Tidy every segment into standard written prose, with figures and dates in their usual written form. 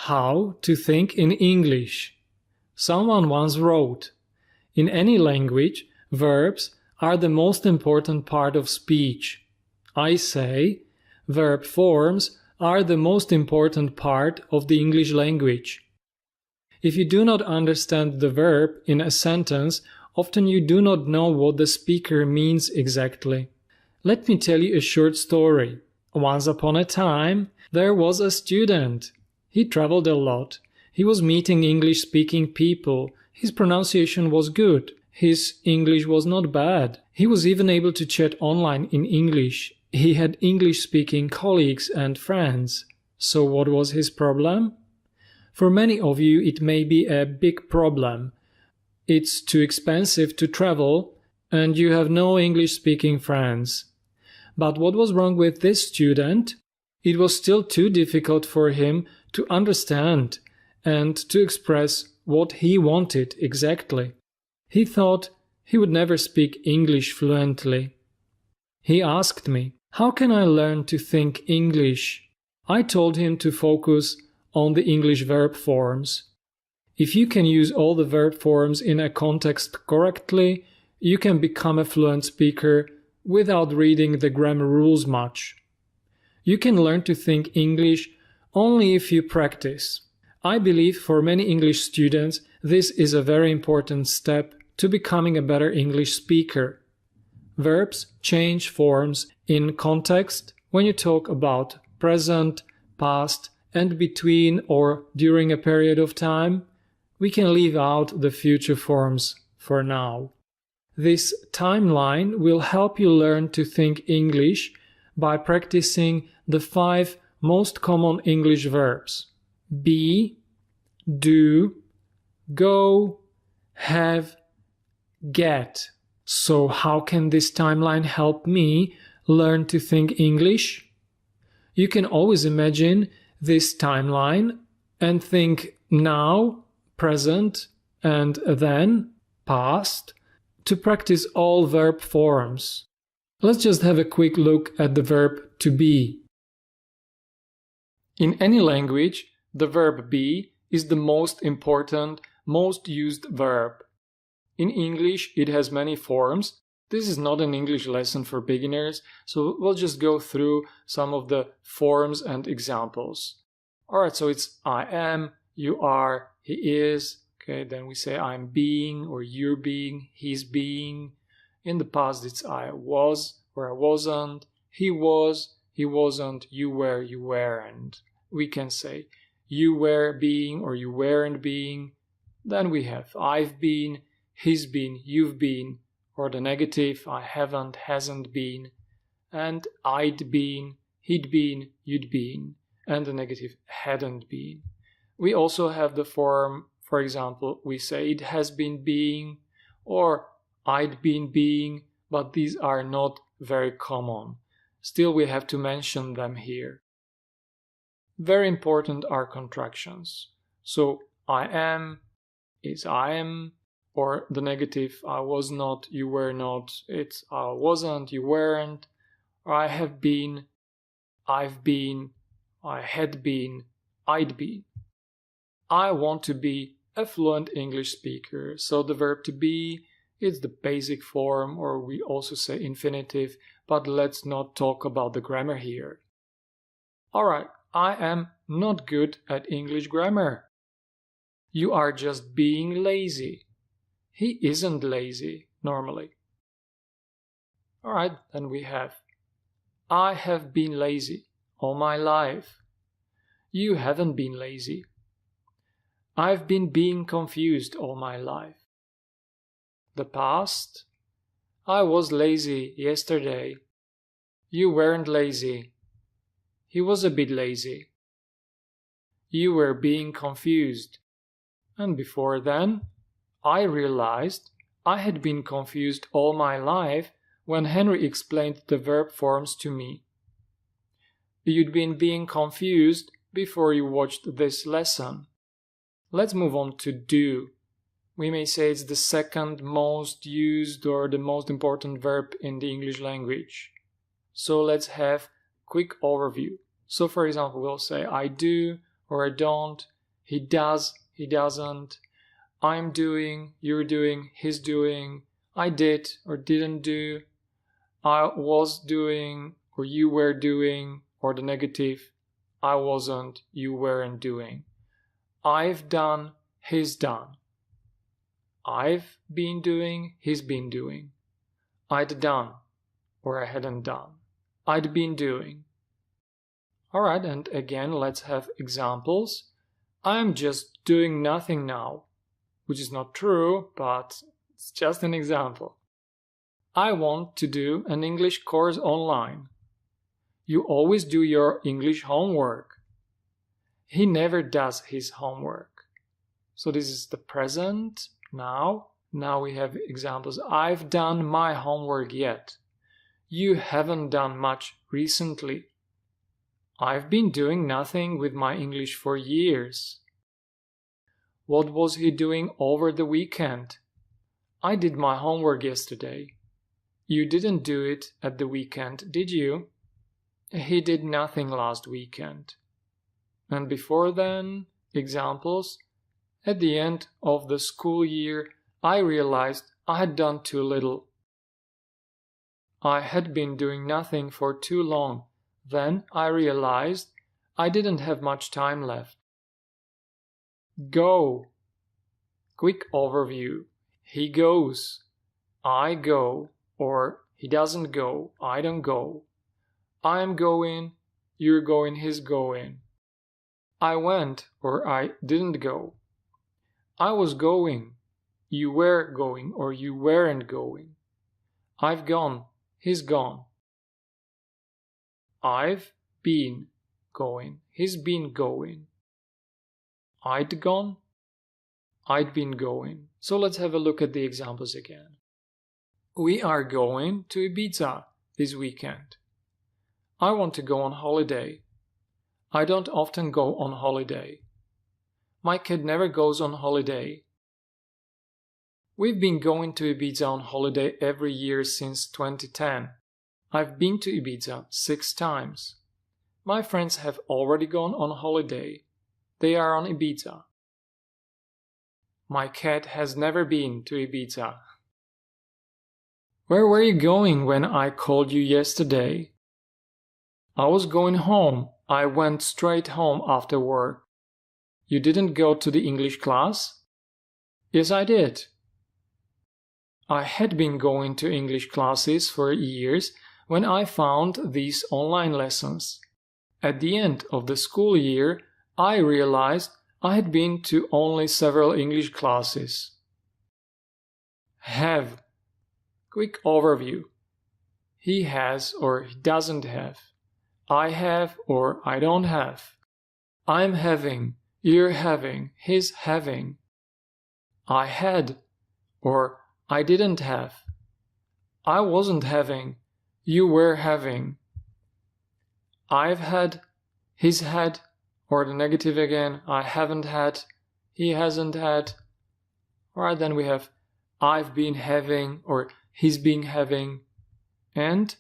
How to think in English. Someone once wrote, "In any language, verbs are the most important part of speech." I say, verb forms are the most important part of the English language. If you do not understand the verb in a sentence, often you do not know what the speaker means exactly. Let me tell you a short story. Once upon a time, there was a student. He traveled a lot. He was meeting English-speaking people. His pronunciation was good. His English was not bad. He was even able to chat online in English. He had English-speaking colleagues and friends. So what was his problem? For many of you, it may be a big problem. It's too expensive to travel, and you have no English-speaking friends. But what was wrong with this student? It was still too difficult for him to understand and to express what he wanted exactly. He thought he would never speak English fluently. He asked me, "How can I learn to think English?" I told him to focus on the English verb forms. If you can use all the verb forms in a context correctly, you can become a fluent speaker without reading the grammar rules much. You can learn to think English only if you practice. I believe for many English students, this is a very important step to becoming a better English speaker. Verbs change forms in context when you talk about present, past, and between or during a period of time. We can leave out the future forms for now. This timeline will help you learn to think English by practicing the 5 most common English verbs: be, do, go, have, get. So how can this timeline help me learn to think English? You can always imagine this timeline and think now, present, and then, past, to practice all verb forms. Let's just have a quick look at the verb to be. In any language, the verb be is the most important, most used verb. In English, it has many forms. This is not an English lesson for beginners, so we'll just go through some of the forms and examples. Alright, so it's I am, you are, he is. Okay, then we say I'm being or you're being, he's being. In the past, it's I was or I wasn't, he was, he wasn't, you were, you weren't. We can say you were being or you weren't being. Then we have I've been, he's been, you've been, or the negative I haven't, hasn't been, and I'd been, he'd been, you'd been, and the negative hadn't been. We also have the form, for example, we say it has been being or I'd been being, but these are not very common. Still, we have to mention them here. Very important are contractions. So I am is I am, or the negative I was not, you were not, it's I wasn't, you weren't, or I have been, I've been, I had been, I'd been. I want to be a fluent English speaker, so the verb to be is the basic form, or we also say infinitive, but let's not talk about the grammar here. Alright, I am not good at English grammar. You are just being lazy. He isn't lazy, normally. Alright, then we have I have been lazy all my life. You haven't been lazy. I've been being confused all my life. The past, I was lazy yesterday. You weren't lazy. He was a bit lazy. You were being confused. And before then, I realized I had been confused all my life when Henry explained the verb forms to me. You'd been being confused before you watched this lesson. Let's move on to do. We may say it's the second most used or the most important verb in the English language. So let's have a quick overview. So for example, we'll say I do or I don't, he does, he doesn't, I'm doing, you're doing, he's doing, I did or didn't do, I was doing or you were doing, or the negative, I wasn't, you weren't doing. I've done, he's done. I've been doing, he's been doing. I'd done, or I hadn't done. I'd been doing. Alright, and again, let's have examples. I'm just doing nothing now, which is not true, but it's just an example. I want to do an English course online. You always do your English homework. He never does his homework. So this is the present now. Now we have examples. I've done my homework yet. You haven't done much recently. I've been doing nothing with my English for years. What was he doing over the weekend? I did my homework yesterday. You didn't do it at the weekend, did you? He did nothing last weekend. And before then, examples. At the end of the school year, I realized I had done too little. I had been doing nothing for too long. Then I realized I didn't have much time left. Go. Quick overview. He goes. I go. Or he doesn't go. I don't go. I'm going. You're going. He's going. I went. Or I didn't go. I was going. You were going. Or you weren't going. I've gone. He's gone. I've been going. He's been going. I'd gone. I'd been going. So let's have a look at the examples again. We are going to Ibiza this weekend. I want to go on holiday. I don't often go on holiday. My kid never goes on holiday. We've been going to Ibiza on holiday every year since 2010. I've been to Ibiza 6 times. My friends have already gone on holiday. They are on Ibiza. My cat has never been to Ibiza. Where were you going when I called you yesterday? I was going home. I went straight home after work. You didn't go to the English class? Yes, I did. I had been going to English classes for years when I found these online lessons. At the end of the school year, I realized I had been to only several English classes. Have. Quick overview. He has or he doesn't have. I have or I don't have. I'm having, you're having, he's having. I had or I didn't have. I wasn't having, you were having. I've had, he's had, or the negative again, I haven't had, he hasn't had. Alright, then we have I've been having or he's been having, and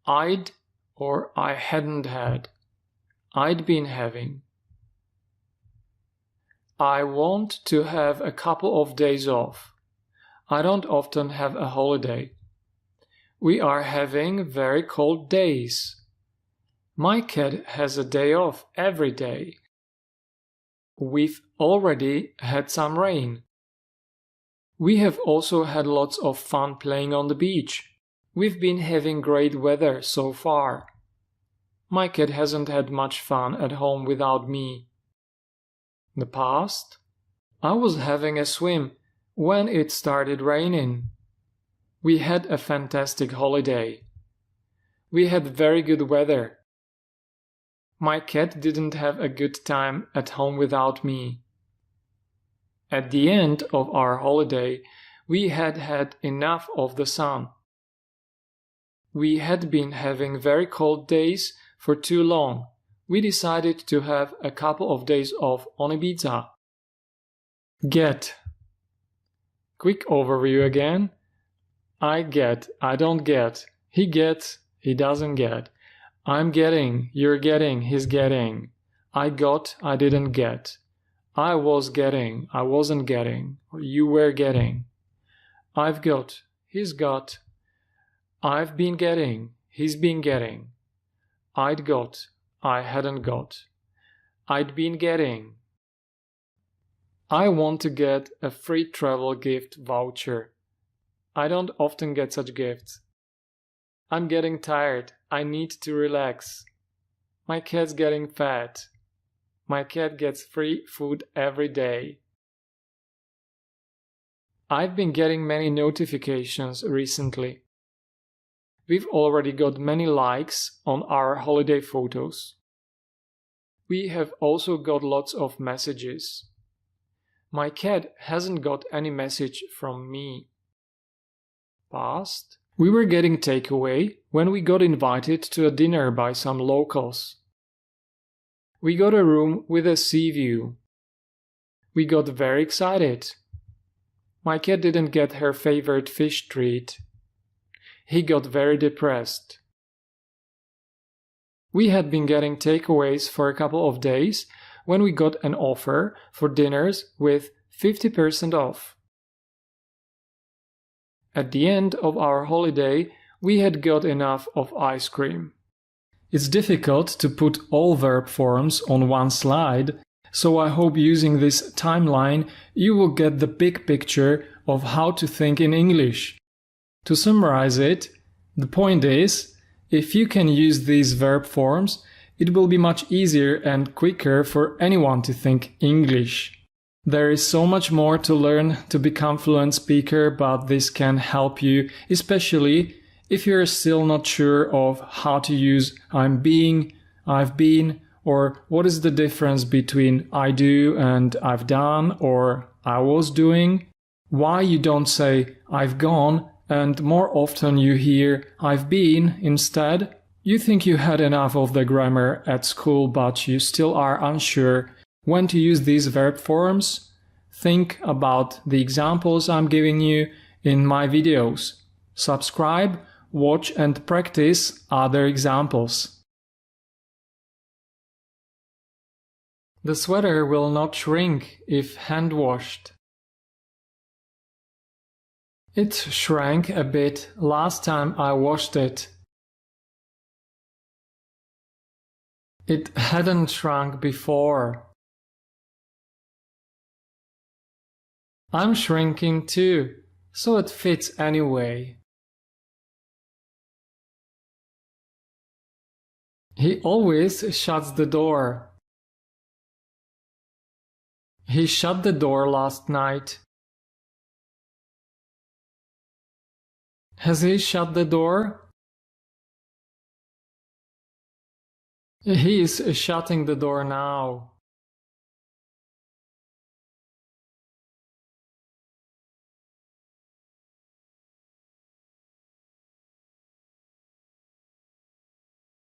I'd or I hadn't had. I'd been having. I want to have a couple of days off. I don't often have a holiday. We are having very cold days. My cat has a day off every day. We've already had some rain. We have also had lots of fun playing on the beach. We've been having great weather so far. My cat hasn't had much fun at home without me. In the past, I was having a swim when it started raining. We had a fantastic holiday. We had very good weather. My cat didn't have a good time at home without me. At the end of our holiday, we had had enough of the sun. We had been having very cold days for too long. We decided to have a couple of days off on Ibiza. Get. Quick overview again. I get, I don't get. He gets, he doesn't get. I'm getting, you're getting, he's getting. I got, I didn't get. I was getting, I wasn't getting, or you were getting. I've got, he's got. I've been getting, he's been getting. I'd got, I hadn't got. I'd been getting. I want to get a free travel gift voucher. I don't often get such gifts. I'm getting tired. I need to relax. My cat's getting fat. My cat gets free food every day. I've been getting many notifications recently. We've already got many likes on our holiday photos. We have also got lots of messages. My cat hasn't got any message from me. Past. We were getting takeaway when we got invited to a dinner by some locals. We got a room with a sea view. We got very excited. My cat didn't get her favorite fish treat. He got very depressed. We had been getting takeaways for a couple of days when we got an offer for dinners with 50% off. At the end of our holiday, we had got enough of ice cream. It's difficult to put all verb forms on one slide, so I hope using this timeline you will get the big picture of how to think in English. To summarize it, the point is, if you can use these verb forms, it will be much easier and quicker for anyone to think English. There is so much more to learn to become fluent speaker, but this can help you, especially if you're still not sure of how to use I'm being, I've been, or what is the difference between I do and I've done or I was doing, why you don't say I've gone and more often you hear I've been instead. You think you had enough of the grammar at school, but you still are unsure when to use these verb forms? Think about the examples I'm giving you in my videos. Subscribe, watch and practice other examples. The sweater will not shrink if hand-washed. It shrank a bit last time I washed it. It hadn't shrunk before. I'm shrinking too, so it fits anyway. He always shuts the door. He shut the door last night. Has he shut the door? He is shutting the door now.